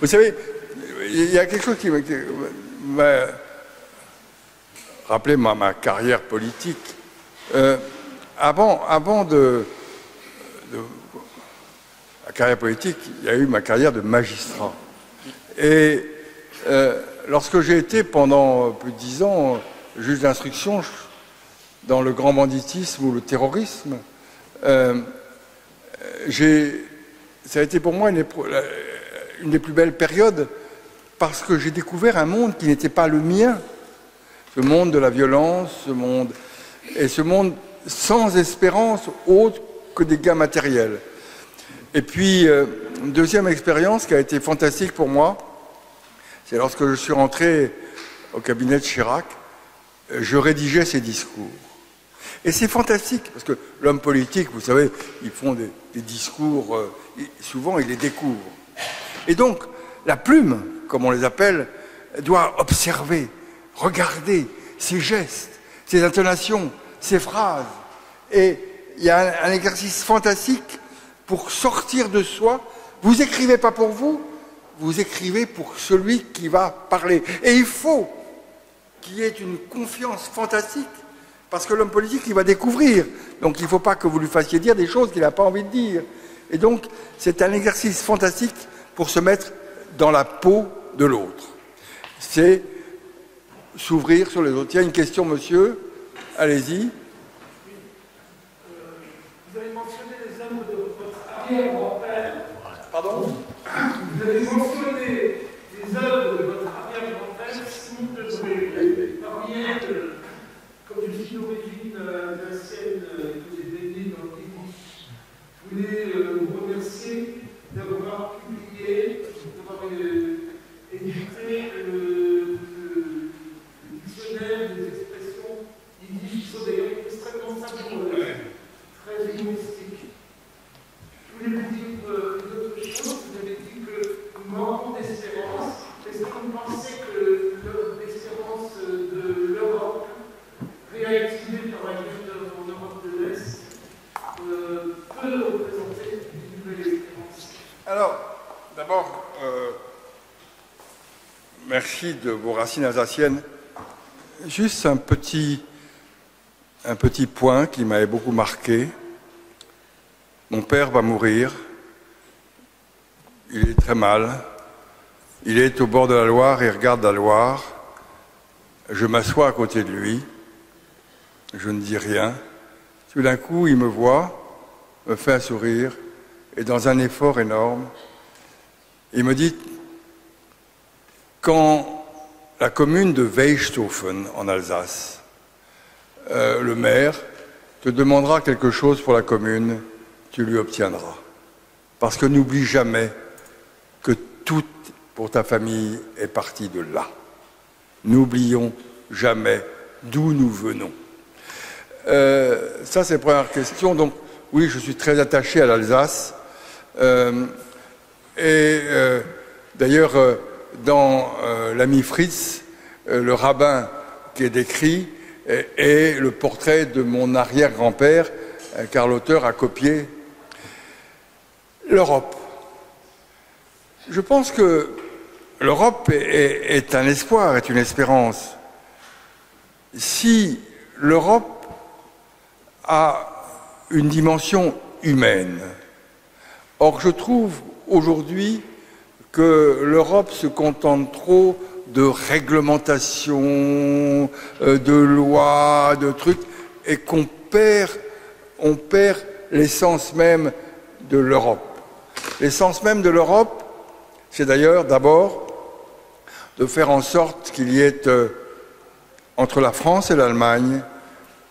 Vous savez, il y a quelque chose qui m'a rappelé ma carrière politique. Avant de la carrière politique, il y a eu ma carrière de magistrat. Et lorsque j'ai été pendant plus de 10 ans juge d'instruction dans le grand banditisme ou le terrorisme, ça a été pour moi une des plus belles périodes parce que j'ai découvert un monde qui n'était pas le mien, ce monde de la violence, ce monde sans espérance autre que des gains matériels. Et puis, une deuxième expérience qui a été fantastique pour moi, c'est lorsque je suis rentré au cabinet de Chirac, je rédigeais ses discours. Et c'est fantastique, parce que l'homme politique, vous savez, ils font des discours, souvent ils les découvrent. Et donc, la plume, comme on les appelle, doit observer, regarder ses gestes, ses intonations, ses phrases. Et il y a un exercice fantastique pour sortir de soi. Vous écrivez pas pour vous, vous écrivez pour celui qui va parler. Et il faut qu'il y ait une confiance fantastique, parce que l'homme politique, il va découvrir. Donc il ne faut pas que vous lui fassiez dire des choses qu'il n'a pas envie de dire. Et donc, c'est un exercice fantastique pour se mettre dans la peau de l'autre. C'est s'ouvrir sur les autres. Il y a une question, monsieur. Allez-y. Vous avez mentionné les œuvres de votre arrière-grand-père. Pardon? Vous avez mentionné les œuvres de votre arrière-grand-père, Simon de Bruges. Parmi elles, comme je suis d'origine alsacienne et que j'ai baigné dans le Yiddish, je voulais vous remercier d'avoir publié, d'avoir édité le dictionnaire des expressions yiddish, qui sont d'ailleurs extrêmement savoureuses, très humoristiques. Je voulais vous dire une autre chose. Vous avez dit que nous manquons d'espérance. Est-ce que vous pensez que l'espérance de l'Europe, réactivée par la guerre en Europe de l'Est, peut représenter une nouvelle espérance? Alors, d'abord, merci de vos racines alsaciennes. Juste un petit point qui m'avait beaucoup marqué. Mon père va mourir. Il est très mal. Il est au bord de la Loire, il regarde la Loire. Je m'assois à côté de lui. Je ne dis rien. Tout d'un coup, il me voit, me fait un sourire, et dans un effort énorme, il me dit, quand la commune de Weichshofen, en Alsace, le maire te demandera quelque chose pour la commune, tu lui obtiendras. Parce que n'oublie jamais que tout pour ta famille est parti de là. N'oublions jamais d'où nous venons. Ça, c'est la première question. Donc, oui, je suis très attaché à l'Alsace. D'ailleurs, dans l'ami Fritz, le rabbin qui est décrit est le portrait de mon arrière-grand-père, car l'auteur a copié l'Europe. Je pense que l'Europe est un espoir, est une espérance. Si l'Europe a une dimension humaine, or je trouve aujourd'hui que l'Europe se contente trop de réglementations, de lois, de trucs, et qu'on perd l'essence même de l'Europe. L'essence même de l'Europe, c'est d'ailleurs d'abord de faire en sorte qu'il y ait entre la France et l'Allemagne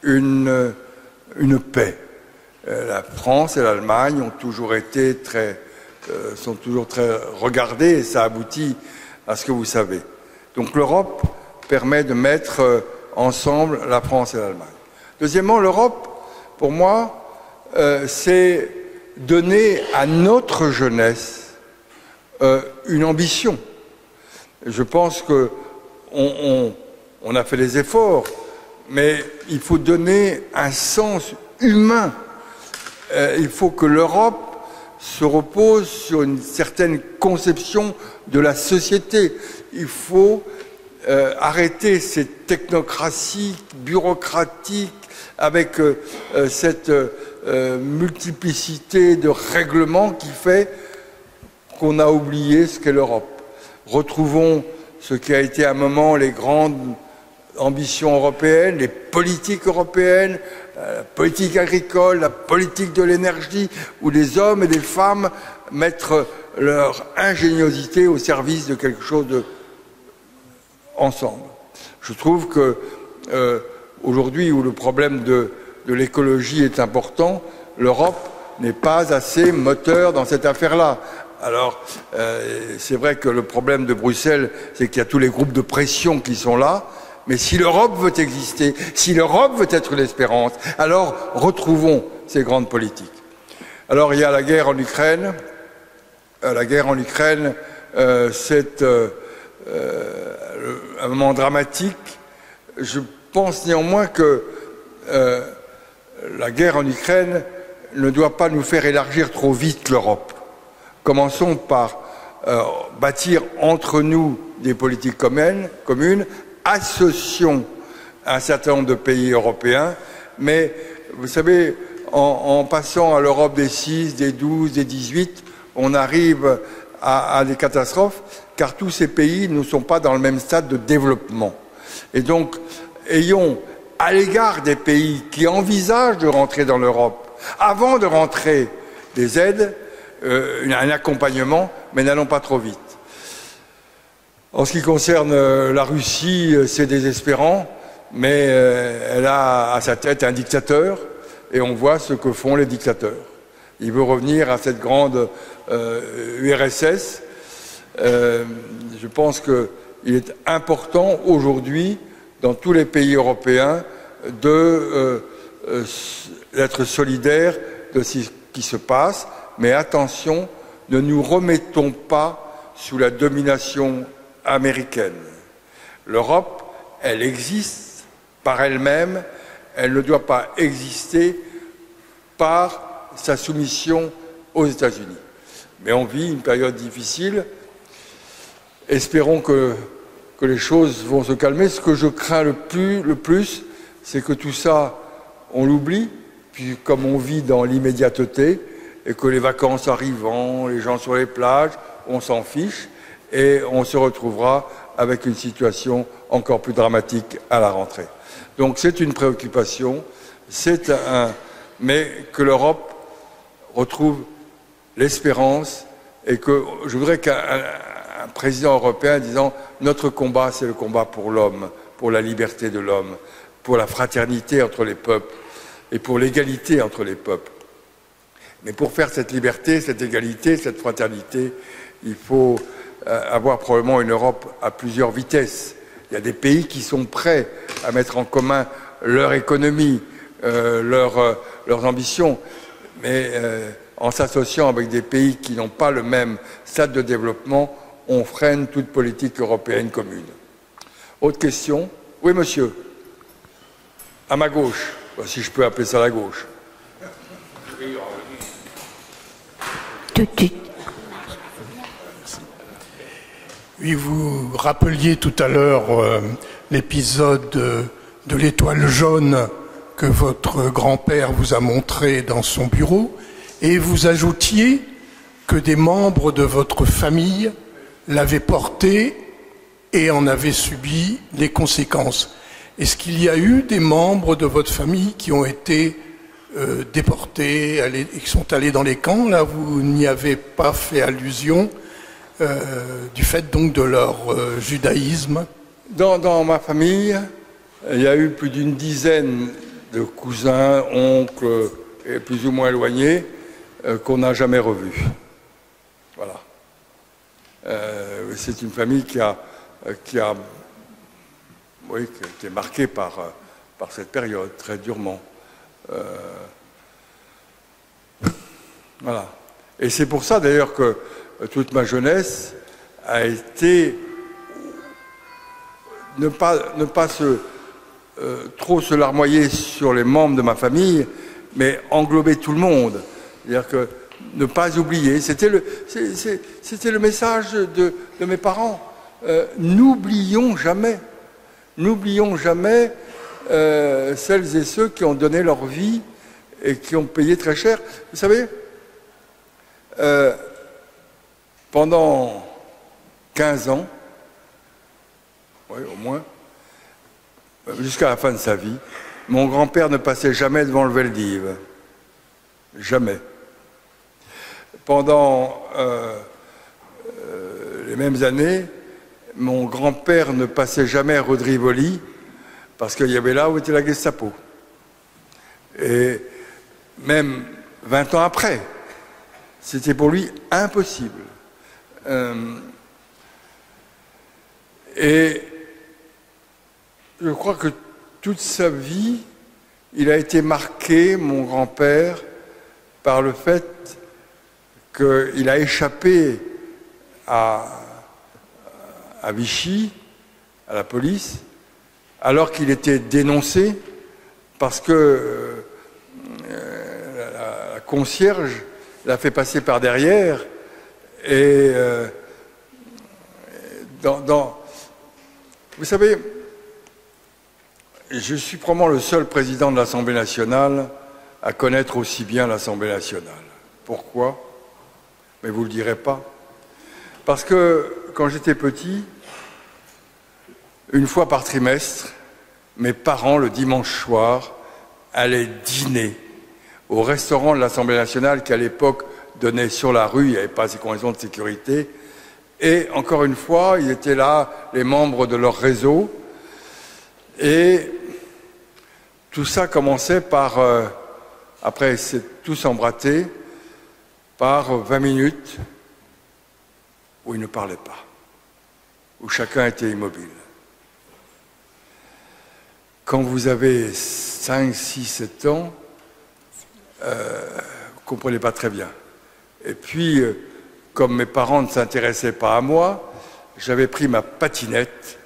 une paix. La France et l'Allemagne ont toujours été sont toujours très regardées et ça aboutit à ce que vous savez. Donc l'Europe permet de mettre ensemble la France et l'Allemagne. Deuxièmement, l'Europe, pour moi, c'est donner à notre jeunesse une ambition. Je pense qu'on a fait des efforts, mais il faut donner un sens humain. Il faut que l'Europe se repose sur une certaine conception de la société. Il faut arrêter cette technocratie bureaucratique avec cette multiplicité de règlements qui fait qu'on a oublié ce qu'est l'Europe. Retrouvons ce qui a été à un moment les grandes ambitions européennes, les politiques européennes, la politique agricole, la politique de l'énergie, où les hommes et les femmes mettent leur ingéniosité au service de quelque chose de ensemble. Je trouve que aujourd'hui, où le problème de l'écologie est important, l'Europe n'est pas assez moteur dans cette affaire-là. Alors, c'est vrai que le problème de Bruxelles, c'est qu'il y a tous les groupes de pression qui sont là, mais si l'Europe veut exister, si l'Europe veut être l'espérance, alors retrouvons ces grandes politiques. Alors, il y a la guerre en Ukraine. La guerre en Ukraine, c'est un moment dramatique. Je pense néanmoins que la guerre en Ukraine ne doit pas nous faire élargir trop vite l'Europe. Commençons par bâtir entre nous des politiques communes, associons un certain nombre de pays européens, mais vous savez, en passant à l'Europe des 6, des 12, des 18, on arrive à des catastrophes, car tous ces pays ne sont pas dans le même stade de développement. Et donc, ayons à l'égard des pays qui envisagent de rentrer dans l'Europe, avant de rentrer des aides, un accompagnement, mais n'allons pas trop vite. En ce qui concerne la Russie, c'est désespérant, mais elle a à sa tête un dictateur, et on voit ce que font les dictateurs. Il veut revenir à cette grande URSS. Je pense qu'il est important aujourd'hui, dans tous les pays européens, d'être solidaires de ce qui se passe, mais attention, ne nous remettons pas sous la domination américaine. L'Europe, elle existe par elle-même, elle ne doit pas exister par sa soumission aux États-Unis. Mais on vit une période difficile. Espérons que les choses vont se calmer. Ce que je crains le plus, c'est que tout ça, on l'oublie, puis comme on vit dans l'immédiateté, et que les vacances arrivant, les gens sur les plages, on s'en fiche, et on se retrouvera avec une situation encore plus dramatique à la rentrée. Donc c'est une préoccupation, mais que l'Europe retrouve l'espérance, et que je voudrais qu'un président européen disant « Notre combat, c'est le combat pour l'homme, pour la liberté de l'homme, pour la fraternité entre les peuples et pour l'égalité entre les peuples. » Mais pour faire cette liberté, cette égalité, cette fraternité, il faut avoir probablement une Europe à plusieurs vitesses. Il y a des pays qui sont prêts à mettre en commun leur économie, leurs ambitions, mais en s'associant avec des pays qui n'ont pas le même stade de développement, on freine toute politique européenne commune. Autre question? Oui, monsieur. À ma gauche, si je peux appeler ça la gauche. Oui, vous rappeliez tout à l'heure l'épisode de l'étoile jaune que votre grand-père vous a montré dans son bureau, et vous ajoutiez que des membres de votre famille l'avaient porté et en avaient subi les conséquences. Est-ce qu'il y a eu des membres de votre famille qui ont été déportés, qui sont allés dans les camps? Là, vous n'y avez pas fait allusion du fait donc de leur judaïsme. Dans ma famille, il y a eu plus d'une dizaine de cousins, oncles, et plus ou moins éloignés, qu'on n'a jamais revus. Voilà. C'est une famille qui est marquée par cette période, très durement. Voilà. Et c'est pour ça d'ailleurs que toute ma jeunesse a été ne pas trop se larmoyer sur les membres de ma famille, mais englober tout le monde. C'est-à-dire que ne pas oublier. C'était le message de mes parents. N'oublions jamais celles et ceux qui ont donné leur vie et qui ont payé très cher. Vous savez, pendant 15 ans, oui, au moins, jusqu'à la fin de sa vie, mon grand-père ne passait jamais devant le Veldiv. Jamais. Pendant les mêmes années, mon grand-père ne passait jamais à rue de Rivoli parce qu'il y avait là où était la Gestapo. Et même 20 ans après, c'était pour lui impossible. Et je crois que toute sa vie, il a été marqué, mon grand-père, par le fait qu'il a échappé à Vichy, à la police, alors qu'il était dénoncé parce que la concierge l'a fait passer par derrière et vous savez, je suis probablement le seul président de l'Assemblée nationale à connaître aussi bien l'Assemblée nationale. Pourquoi? Mais vous ne le direz pas. Parce que quand j'étais petit, une fois par trimestre, mes parents, le dimanche soir, allaient dîner au restaurant de l'Assemblée nationale qui, à l'époque, donnait sur la rue, il n'y avait pas ces conditions de sécurité. Et encore une fois, ils étaient là, les membres de leur réseau. Et tout ça commençait par, après c'est tous embrâté, par 20 minutes où ils ne parlaient pas, où chacun était immobile. Quand vous avez 5, 6, 7 ans, vous ne comprenez pas très bien. Et puis, comme mes parents ne s'intéressaient pas à moi, j'avais pris ma patinette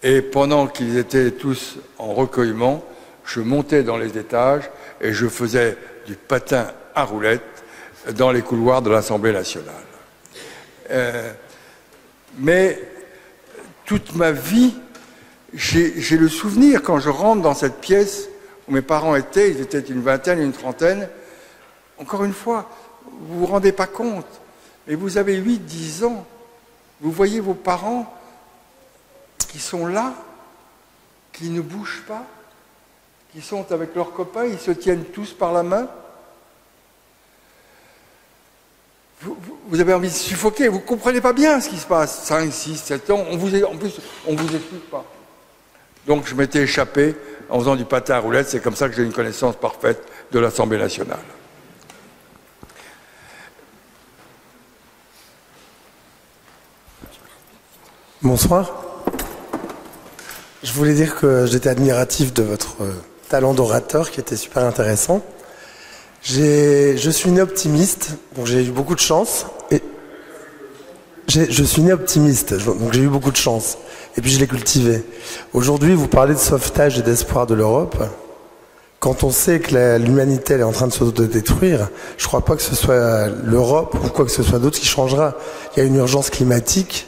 et pendant qu'ils étaient tous en recueillement, je montais dans les étages et je faisais du patin à roulettes dans les couloirs de l'Assemblée nationale. Mais toute ma vie, j'ai le souvenir, quand je rentre dans cette pièce où mes parents étaient, ils étaient une vingtaine, une trentaine, encore une fois, vous ne vous rendez pas compte, mais vous avez 8, 10 ans, vous voyez vos parents qui sont là, qui ne bougent pas, qui sont avec leurs copains, ils se tiennent tous par la main. Vous avez envie de suffoquer, vous ne comprenez pas bien ce qui se passe. 5, 6, 7 ans, en plus, on ne vous explique pas. Donc je m'étais échappé en faisant du patin à roulettes, c'est comme ça que j'ai une connaissance parfaite de l'Assemblée nationale. Bonsoir. Je voulais dire que j'étais admiratif de votre talent d'orateur qui était super intéressant. Je suis né optimiste, donc j'ai eu beaucoup de chance. Et je suis né optimiste, donc j'ai eu beaucoup de chance. Et puis je l'ai cultivé. Aujourd'hui, vous parlez de sauvetage et d'espoir de l'Europe. Quand on sait que l'humanité elle est en train de se détruire, je ne crois pas que ce soit l'Europe ou quoi que ce soit d'autre qui changera. Il y a une urgence climatique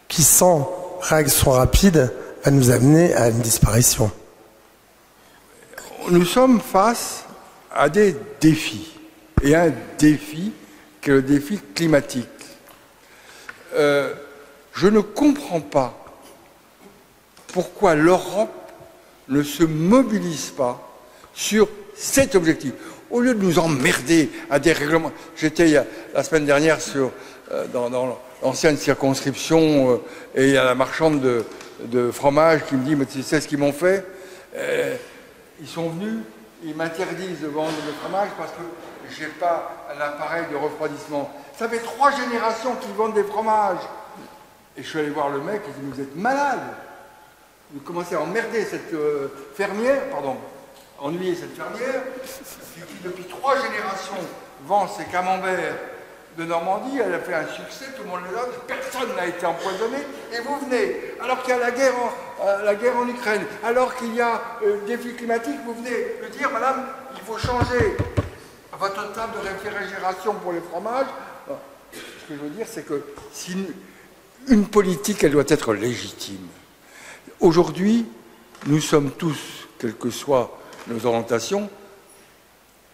qui, sans réaction rapide, va nous amener à une disparition. Nous sommes face à des défis. Et un défi qui est le défi climatique. Je ne comprends pas pourquoi l'Europe ne se mobilise pas sur cet objectif. Au lieu de nous emmerder à des règlements. J'étais la semaine dernière dans l'ancienne circonscription et il y a la marchande de fromage qui me dit, mais tu sais ce qu'ils m'ont fait? Ils sont venus, ils m'interdisent de vendre le fromage parce que je n'ai pas un appareil de refroidissement. Ça fait 3 générations qu'ils vendent des fromages. Et je suis allé voir le mec, il dit, vous êtes malade. Vous commencez à emmerder cette fermière, ennuyer cette fermière, qui depuis 3 générations vend ses camemberts de Normandie, elle a fait un succès, tout le monde le donne, personne n'a été empoisonné, et vous venez, alors qu'il y a la guerre en Ukraine, alors qu'il y a le défi climatique, vous venez de dire, madame, il faut changer. votre table de réfrigération pour les fromages. Ce que je veux dire, c'est que si une politique, elle doit être légitime. Aujourd'hui, nous sommes tous, quelles que soient nos orientations,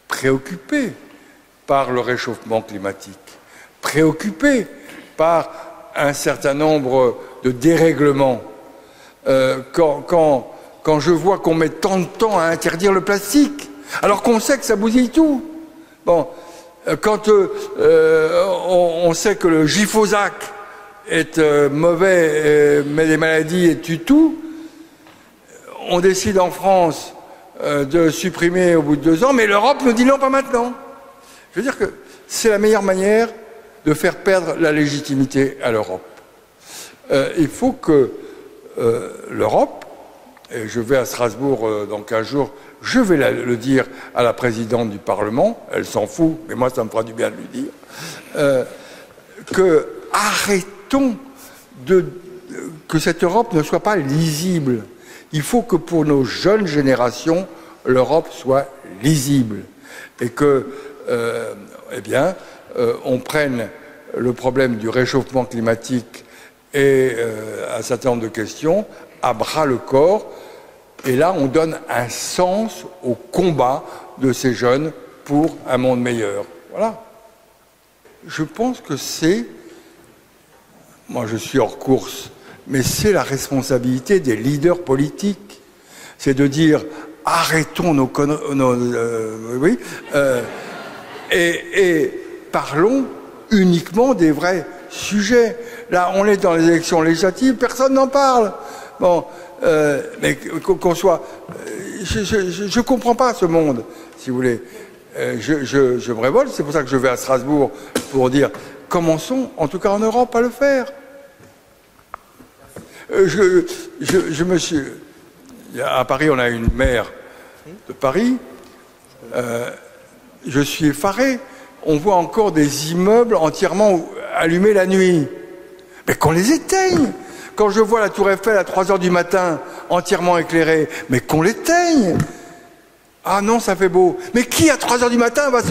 préoccupés par le réchauffement climatique, préoccupés par un certain nombre de dérèglements. Quand je vois qu'on met tant de temps à interdire le plastique, alors qu'on sait que ça bousille tout. Bon, quand on sait que le glyphosate est mauvais, met des maladies et tue tout, on décide en France de supprimer au bout de 2 ans, mais l'Europe nous dit non, pas maintenant. Je veux dire que c'est la meilleure manière de faire perdre la légitimité à l'Europe. Il faut que l'Europe, et je vais à Strasbourg dans 15 jours, je vais le dire à la présidente du Parlement, elle s'en fout, mais moi ça me fera du bien de lui dire, que arrêtons que cette Europe ne soit pas lisible. Il faut que pour nos jeunes générations, l'Europe soit lisible et que, on prenne le problème du réchauffement climatique et un certain nombre de questions à bras le corps. Et là, on donne un sens au combat de ces jeunes pour un monde meilleur. Voilà. Je pense que c'est, moi je suis hors course, mais c'est la responsabilité des leaders politiques. C'est de dire, arrêtons nos conneries, et parlons uniquement des vrais sujets. Là, on est dans les élections législatives, personne n'en parle. Bon, mais qu'on soit... Je ne comprends pas ce monde, si vous voulez. Je me révolte, c'est pour ça que je vais à Strasbourg, pour dire, commençons, en tout cas en Europe, à le faire. À Paris, on a une maire de Paris. Je suis effaré. On voit encore des immeubles entièrement allumés la nuit. Mais qu'on les éteigne. Quand je vois la Tour Eiffel à 3 heures du matin, entièrement éclairée, mais qu'on l'éteigne. Ah non, ça fait beau. Mais qui, à 3 heures du matin, va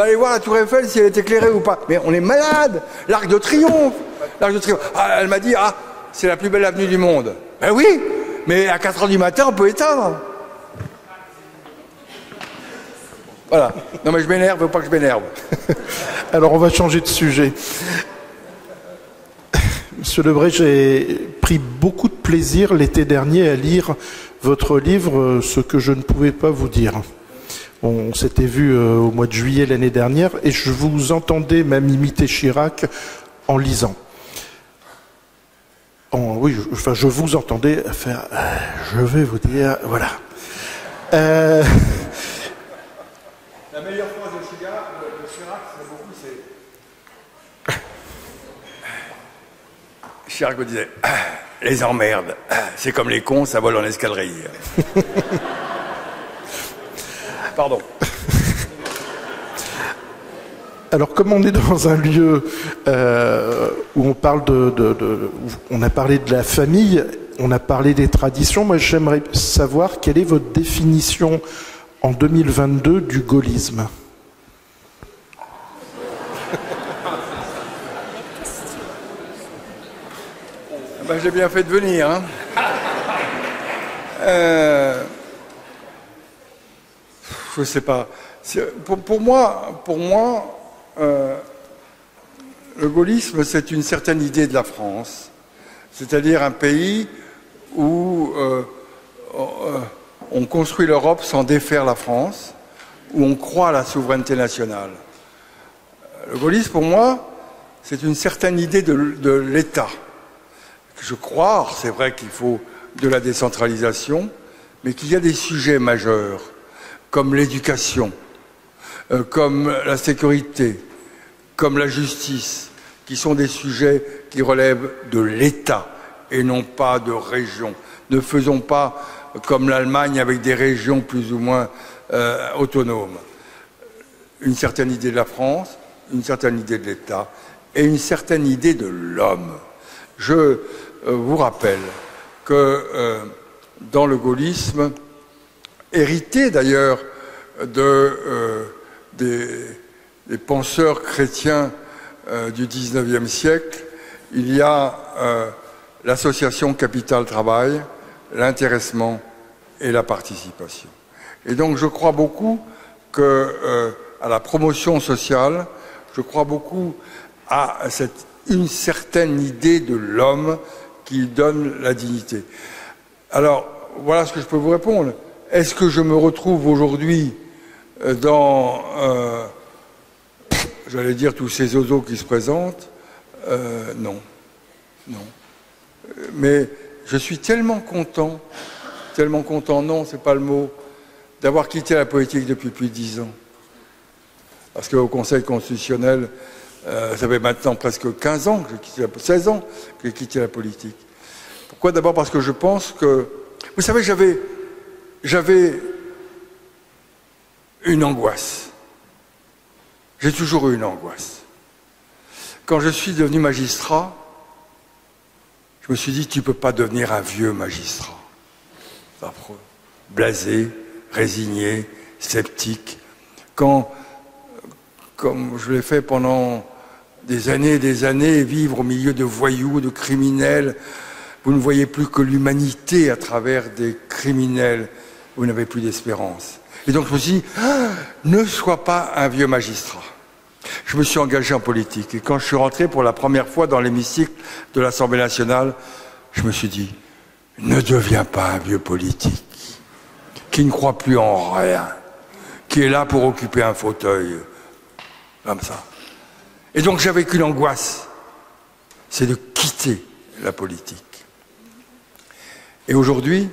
aller voir la Tour Eiffel si elle est éclairée ou pas? Mais on est malade. L'Arc de Triomphe. L'Arc de Triomphe. Ah, elle m'a dit, c'est la plus belle avenue du monde. Ben oui, mais à 4 heures du matin, on peut éteindre. Voilà. Non mais je m'énerve, faut pas que je m'énerve. Alors on va changer de sujet. Monsieur Lebret, j'ai pris beaucoup de plaisir l'été dernier à lire votre livre « Ce que je ne pouvais pas vous dire ». On s'était vu au mois de juillet l'année dernière et je vous entendais même imiter Chirac en lisant. Je vous entendais faire « je vais vous dire », voilà. La meilleure phrase de Chirac, c'est beaucoup, c'est... Chirac me disait, les emmerdes, c'est comme les cons, ça vole en escalerie. Pardon. Alors, comme on est dans un lieu où on parle on a parlé de la famille, on a parlé des traditions, moi j'aimerais savoir quelle est votre définition en 2022 du gaullisme. Ben, j'ai bien fait de venir. Hein. Je sais pas. Pour moi, le gaullisme, c'est une certaine idée de la France. C'est-à-dire un pays où on construit l'Europe sans défaire la France, où on croit à la souveraineté nationale. Le gaullisme, pour moi, c'est une certaine idée de l'État. Je crois, c'est vrai qu'il faut de la décentralisation, mais qu'il y a des sujets majeurs, comme l'éducation, comme la sécurité, comme la justice, qui sont des sujets qui relèvent de l'État et non pas de régions. Ne faisons pas comme l'Allemagne avec des régions plus ou moins autonomes. Une certaine idée de la France, une certaine idée de l'État et une certaine idée de l'homme. Je vous rappelle que dans le gaullisme, hérité d'ailleurs des penseurs chrétiens du XIXe siècle, il y a l'association capital-travail, l'intéressement et la participation. Et donc je crois beaucoup à la promotion sociale, je crois beaucoup à une certaine idée de l'homme qui donne la dignité. Alors, voilà ce que je peux vous répondre. Est-ce que je me retrouve aujourd'hui dans, j'allais dire, tous ces oiseaux qui se présentent? Non. Non. Mais je suis tellement content, non, c'est pas le mot, d'avoir quitté la politique depuis plus de 10 ans. Parce qu'au Conseil constitutionnel, ça fait maintenant presque 15 ans, 16 ans que j'ai quitté la politique. Pourquoi? D'abord parce que je pense que... Vous savez, j'avais une angoisse. J'ai toujours eu une angoisse. Quand je suis devenu magistrat, je me suis dit, tu ne peux pas devenir un vieux magistrat. C'est affreux. Blasé, résigné, sceptique. Comme je l'ai fait pendant des années, vivre au milieu de voyous, de criminels, vous ne voyez plus que l'humanité à travers des criminels, vous n'avez plus d'espérance. Et donc je me suis dit, ne sois pas un vieux magistrat. Je me suis engagé en politique. Et quand je suis rentré pour la première fois dans l'hémicycle de l'Assemblée nationale, je me suis dit, ne deviens pas un vieux politique, qui ne croit plus en rien, qui est là pour occuper un fauteuil, comme ça. Et donc j'avais qu'une angoisse, c'est de quitter la politique. Et aujourd'hui,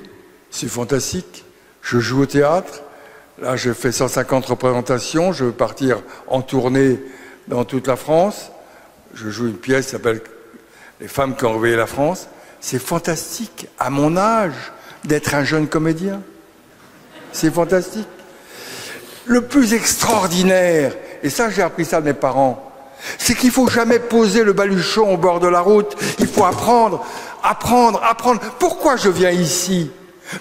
c'est fantastique, je joue au théâtre, là j'ai fait 150 représentations, je veux partir en tournée dans toute la France, je joue une pièce qui s'appelle « Les femmes qui ont réveillé la France ». C'est fantastique, à mon âge, d'être un jeune comédien. C'est fantastique. Le plus extraordinaire, et ça j'ai appris ça de mes parents, c'est qu'il ne faut jamais poser le baluchon au bord de la route. Il faut apprendre. Pourquoi je viens ici?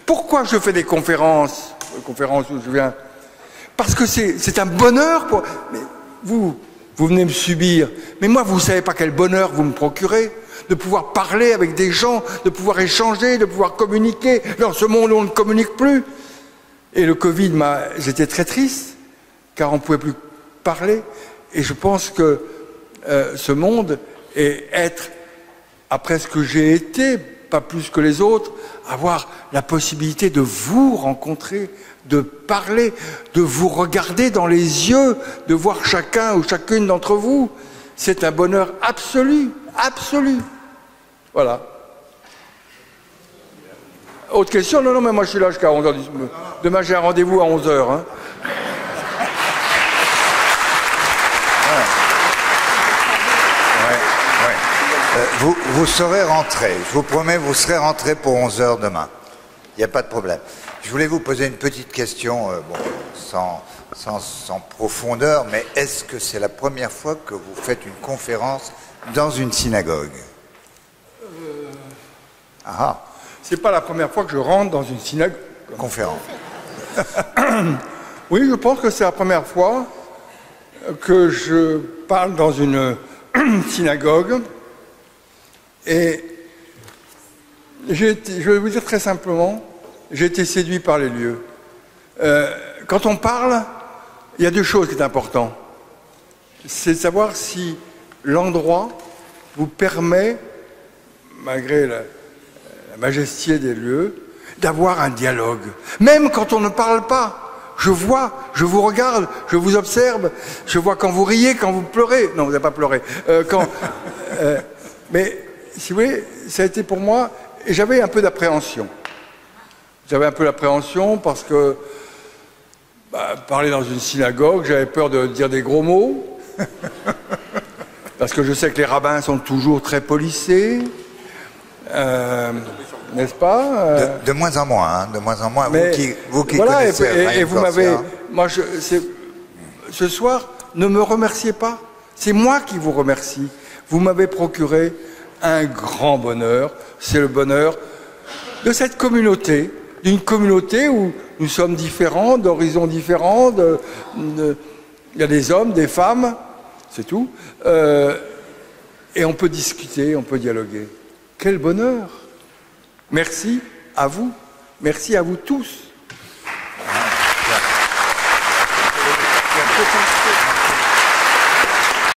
Pourquoi je fais des conférences où je viens? Parce que c'est un bonheur pour... Mais vous venez me subir. Mais moi, vous ne savez pas quel bonheur vous me procurez de pouvoir parler avec des gens, de pouvoir échanger, de pouvoir communiquer. Dans ce monde où on ne communique plus. Et le Covid, j'étais très triste, car on ne pouvait plus parler. Et je pense que ce monde est être, après ce que j'ai été, pas plus que les autres, avoir la possibilité de vous rencontrer, de parler, de vous regarder dans les yeux, de voir chacun ou chacune d'entre vous. C'est un bonheur absolu, absolu. Voilà. Autre question? Non, mais moi je suis là jusqu'à 11h. Demain j'ai un rendez-vous à 11h. Hein. Vous serez rentré, je vous promets, vous serez rentré pour 11h demain. Il n'y a pas de problème. Je voulais vous poser une petite question, sans profondeur, mais est-ce que c'est la première fois que vous faites une conférence dans une synagogue? C'est pas la première fois que je rentre dans une synagogue. Conférence. Oui, je pense que c'est la première fois que je parle dans une synagogue. Et je vais vous dire très simplement, j'ai été séduit par les lieux. Quand on parle, il y a deux choses qui sont importantes. C'est de savoir si l'endroit vous permet, malgré la majesté des lieux, d'avoir un dialogue. Même quand on ne parle pas. Je vois, je vous regarde, je vous observe, je vois quand vous riez, quand vous pleurez. Non, vous n'avez pas pleuré. Mais, si vous voulez, ça a été pour moi... Et j'avais un peu d'appréhension. J'avais un peu d'appréhension parce que parler dans une synagogue, j'avais peur de dire des gros mots. Parce que je sais que les rabbins sont toujours très polissés. N'est-ce pas de moins en moins, hein, de moins en moins. Mais, vous qui voilà, connaissez... et vous m'avez... Moi, ce soir, ne me remerciez pas. C'est moi qui vous remercie. Vous m'avez procuré un grand bonheur. C'est le bonheur de cette communauté, d'une communauté où nous sommes différents, d'horizons différents, Il y a des hommes, des femmes, c'est tout. Et on peut discuter, on peut dialoguer. Quel bonheur! Merci à vous. Merci à vous tous.